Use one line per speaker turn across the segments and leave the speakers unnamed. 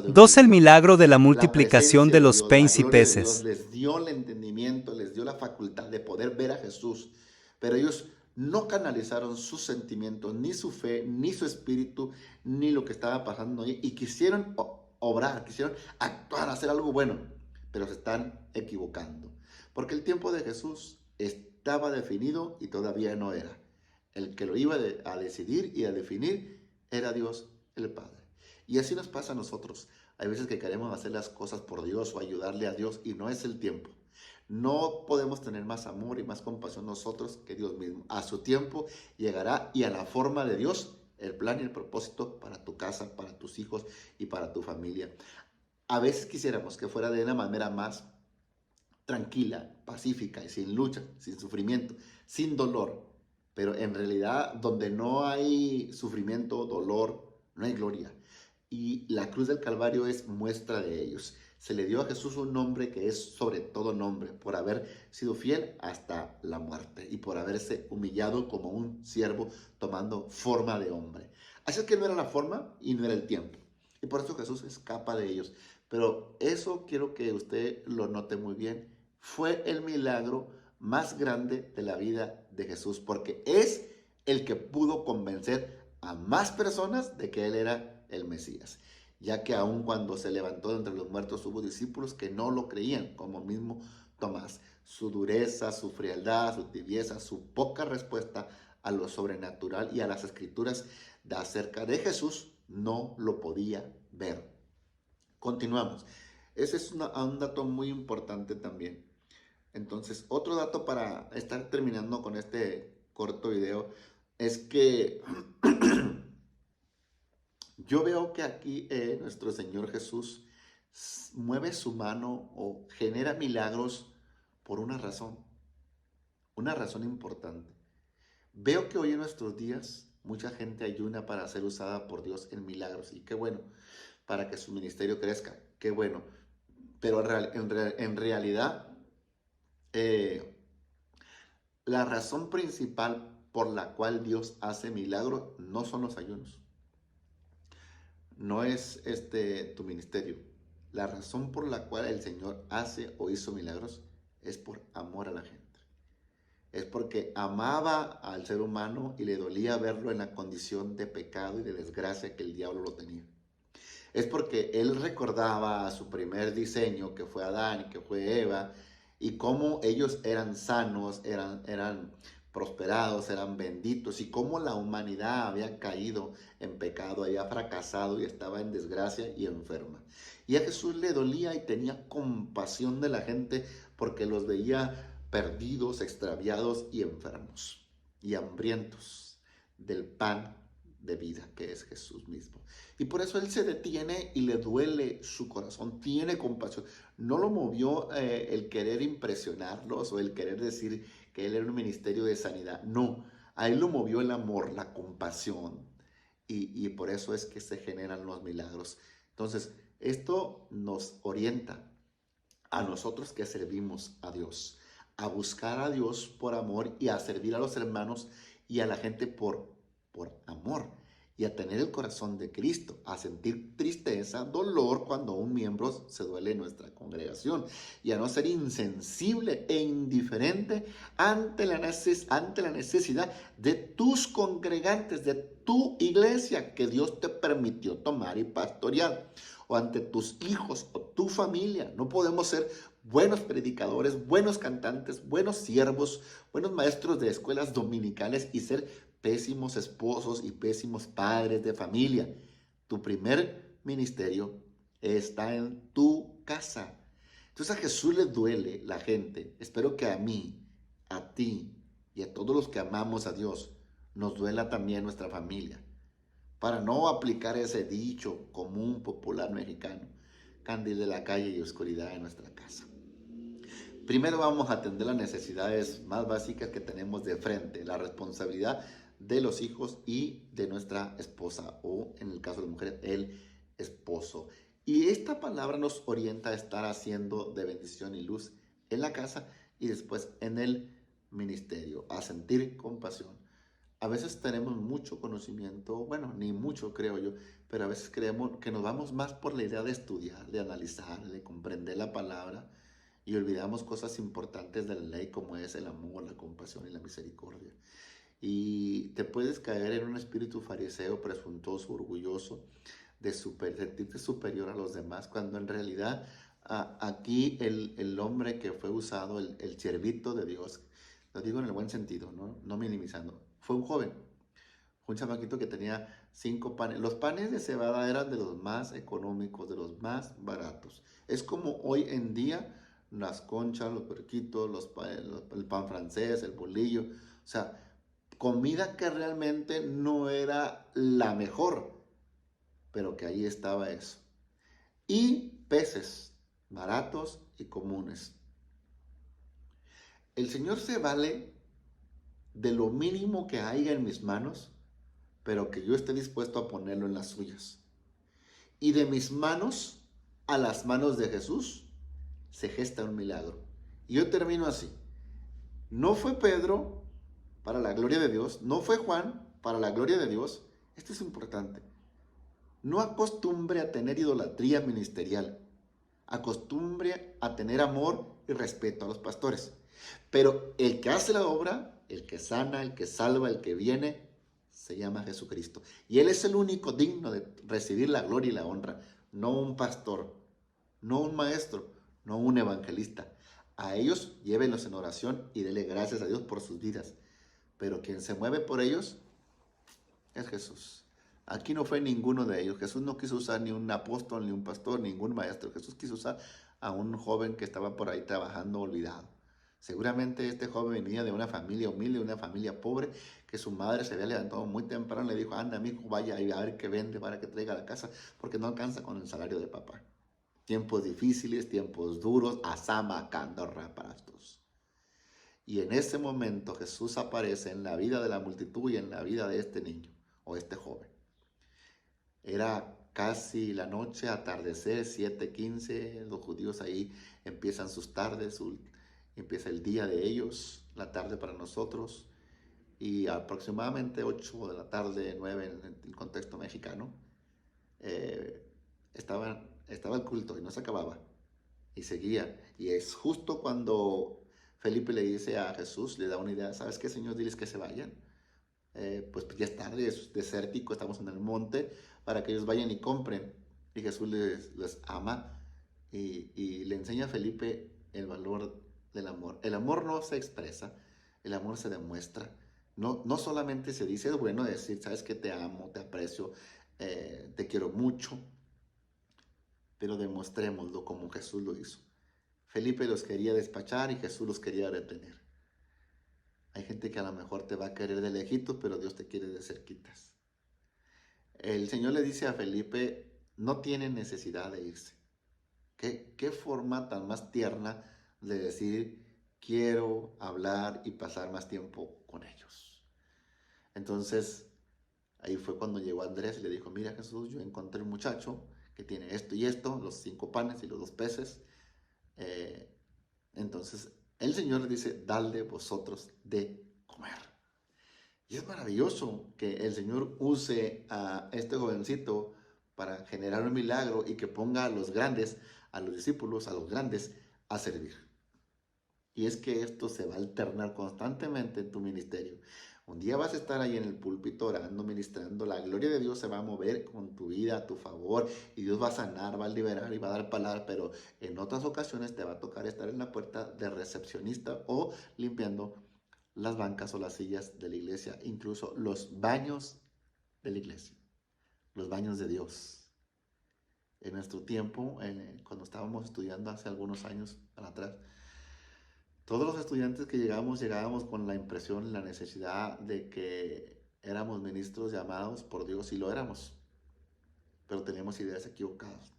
de un
2. El
milagro.
milagro de la
La
multiplicación
presencia
de
de
los
Dios, la
panes y
gloria de Dios
peces.
les dio el entendimiento, les dio la facultad de poder ver a Jesús, pero ellos no canalizaron sus sentimientos, ni su fe, ni su espíritu, ni lo que estaba pasando ahí, y quisieron obrar, quisieron actuar, hacer algo bueno, pero se están equivocando, porque el tiempo de Jesús estaba definido y todavía no era. El que lo iba a decidir y a definir era Dios el Padre. Y así nos pasa a nosotros. Hay veces que queremos hacer las cosas por Dios o ayudarle a Dios y no es el tiempo. No podemos tener más amor y más compasión nosotros que Dios mismo. A su tiempo llegará y a la forma de Dios el plan y el propósito para tu casa, para tus hijos y para tu familia. A veces quisiéramos que fuera de una manera más tranquila, pacífica y sin lucha, sin sufrimiento, sin dolor. Pero en realidad donde no hay sufrimiento, dolor, no hay gloria. Y la cruz del Calvario es muestra de ellos. Se le dio a Jesús un nombre que es sobre todo nombre, por haber sido fiel hasta la muerte y por haberse humillado como un siervo tomando forma de hombre. Así es que no era la forma y no era el tiempo. Y por eso Jesús escapa de ellos. Pero eso quiero que usted lo note muy bien. Fue el milagro más grande de la vida de Jesús, porque es el que pudo convencer a más personas de que Él era el Mesías, ya que aun cuando se levantó de entre los muertos hubo discípulos que no lo creían, como mismo Tomás. Su dureza, su frialdad, su tibieza, su poca respuesta a lo sobrenatural y a las escrituras de acerca de Jesús no lo podía ver. Continuamos. Ese es un dato muy importante también. Entonces, otro dato para estar terminando con este corto video es que yo veo que aquí nuestro Señor Jesús mueve su mano o genera milagros por una razón importante. Veo que hoy en nuestros días mucha gente ayuna para ser usada por Dios en milagros y qué bueno, para que su ministerio crezca, qué bueno. Pero en realidad, eh, la razón principal por la cual Dios hace milagros no son los ayunos, no es tu ministerio. La razón por la cual el Señor hace o hizo milagros es por amor a la gente. Es porque amaba al ser humano y le dolía verlo en la condición de pecado y de desgracia que el diablo lo tenía. Es porque él recordaba su primer diseño, que fue Adán y que fue Eva, y cómo ellos eran sanos, eran prosperados, eran benditos, y cómo la humanidad había caído en pecado, había fracasado y estaba en desgracia y enferma. Y a Jesús le dolía y tenía compasión de la gente porque los veía perdidos, extraviados y enfermos y hambrientos del pan de vida que es Jesús mismo. Y por eso él se detiene y le duele su corazón, tiene compasión. No lo movió el querer impresionarlos o el querer decir que él era un ministerio de sanidad. No, a él lo movió el amor, la compasión. Y por eso es que se generan los milagros. Entonces, esto nos orienta a nosotros que servimos a Dios, a buscar a Dios por amor y a servir a los hermanos y a la gente por amor y a tener el corazón de Cristo, a sentir tristeza, dolor cuando un miembro se duele en nuestra congregación y a no ser insensible e indiferente ante la necesidad de tus congregantes, de tu iglesia que Dios te permitió tomar y pastorear, o ante tus hijos o tu familia. No podemos ser buenos predicadores, buenos cantantes, buenos siervos, buenos maestros de escuelas dominicales y ser pésimos esposos y pésimos padres de familia. Tu primer ministerio está en tu casa. Entonces a Jesús le duele la gente. Espero que a mí, a ti y a todos los que amamos a Dios nos duela también nuestra familia, para no aplicar ese dicho común popular mexicano: candil de la calle y oscuridad en nuestra casa. Primero vamos a atender las necesidades más básicas que tenemos de frente, la responsabilidad de los hijos y de nuestra esposa, o en el caso de mujeres, el esposo. Y esta palabra nos orienta a estar haciendo de bendición y luz en la casa y después en el ministerio, a sentir compasión. A veces tenemos mucho conocimiento, bueno, ni mucho creo yo, pero a veces creemos que nos vamos más por la idea de estudiar, de analizar, de comprender la palabra y olvidamos cosas importantes de la ley como es el amor, la compasión y la misericordia. Y te puedes caer en un espíritu fariseo, presuntuoso, orgulloso, sentirte superior a los demás, cuando en realidad aquí el hombre que fue usado, el siervito de Dios, lo digo en el buen sentido, no minimizando, fue un joven, fue un chamaquito que tenía 5 panes. Los panes de cebada eran de los más económicos, de los más baratos. Es como hoy en día las conchas, los puerquitos, el pan francés, el bolillo, o sea, comida que realmente no era la mejor, pero que ahí estaba eso. Y peces baratos y comunes. El Señor se vale de lo mínimo que haya en mis manos, pero que yo esté dispuesto a ponerlo en las suyas. Y de mis manos a las manos de Jesús se gesta un milagro. Y yo termino así. No fue Pedro para la gloria de Dios, no fue Juan para la gloria de Dios. Esto es importante. No acostumbre a tener idolatría ministerial. Acostumbre a tener amor y respeto a los pastores. Pero el que hace la obra, el que sana, el que salva, el que viene, se llama Jesucristo. Y Él es el único digno de recibir la gloria y la honra. No un pastor, no un maestro, no un evangelista. A ellos llévenlos en oración y denle gracias a Dios por sus vidas. Pero quien se mueve por ellos es Jesús. Aquí no fue ninguno de ellos. Jesús no quiso usar ni un apóstol, ni un pastor, ningún maestro. Jesús quiso usar a un joven que estaba por ahí trabajando olvidado. Seguramente este joven venía de una familia humilde, una familia pobre, que su madre se había levantado muy temprano y le dijo, anda, mi hijo, vaya a ver qué vende para que traiga a la casa, porque no alcanza con el salario de papá. Tiempos difíciles, tiempos duros, asama, candorra, pastos. Y en ese momento Jesús aparece en la vida de la multitud y en la vida de este niño o este joven. Era casi la noche, atardecer, 7:15, los judíos ahí empiezan sus tardes, empieza el día de ellos, la tarde para nosotros, y aproximadamente 8 de la tarde, 9 en el contexto mexicano, eh, estaba el culto y no se acababa, y seguía. Y es justo cuando Felipe le dice a Jesús, le da una idea, ¿sabes qué, Señor? Diles que se vayan. Pues ya es tarde, es desértico, estamos en el monte, para que ellos vayan y compren. Y Jesús les ama y le enseña a Felipe el valor del amor. El amor no se expresa, el amor se demuestra. No solamente se dice, es bueno decir, sabes que te amo, te aprecio, te quiero mucho, pero demostrémoslo como Jesús lo hizo. Felipe los quería despachar y Jesús los quería retener. Hay gente que a lo mejor te va a querer de lejitos, pero Dios te quiere de cerquitas. El Señor le dice a Felipe, no tiene necesidad de irse. ¿Qué forma tan más tierna de decir, quiero hablar y pasar más tiempo con ellos? Entonces, ahí fue cuando llegó Andrés y le dijo, mira Jesús, yo encontré un muchacho que tiene esto y esto, los 5 panes y los 2 peces. Entonces, el Señor le dice, dale vosotros de comer. Y es maravilloso que el Señor use a este jovencito para generar un milagro y que ponga a los grandes, a los discípulos, a los grandes, a servir. Y es que esto se va a alternar constantemente en tu ministerio. Un día vas a estar ahí en el púlpito orando, ministrando, la gloria de Dios se va a mover con tu vida a tu favor y Dios va a sanar, va a liberar y va a dar palabra, pero en otras ocasiones te va a tocar estar en la puerta de recepcionista o limpiando las bancas o las sillas de la iglesia, incluso los baños de la iglesia, los baños de Dios. En nuestro tiempo, cuando estábamos estudiando hace algunos años atrás, todos los estudiantes que llegábamos con la impresión, la necesidad de que éramos ministros llamados por Dios y lo éramos, pero teníamos ideas equivocadas.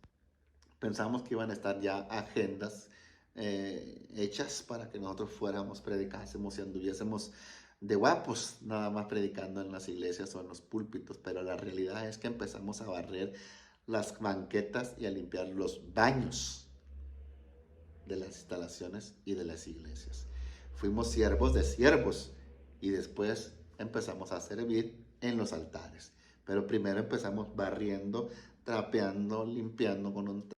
Pensamos que iban a estar ya agendas hechas para que nosotros fuéramos, predicásemos y anduviésemos de guapos, nada más predicando en las iglesias o en los púlpitos, pero la realidad es que empezamos a barrer las banquetas y a limpiar los baños de las instalaciones y de las iglesias. Fuimos siervos de siervos y después empezamos a servir en los altares. Pero primero empezamos barriendo, trapeando, limpiando con un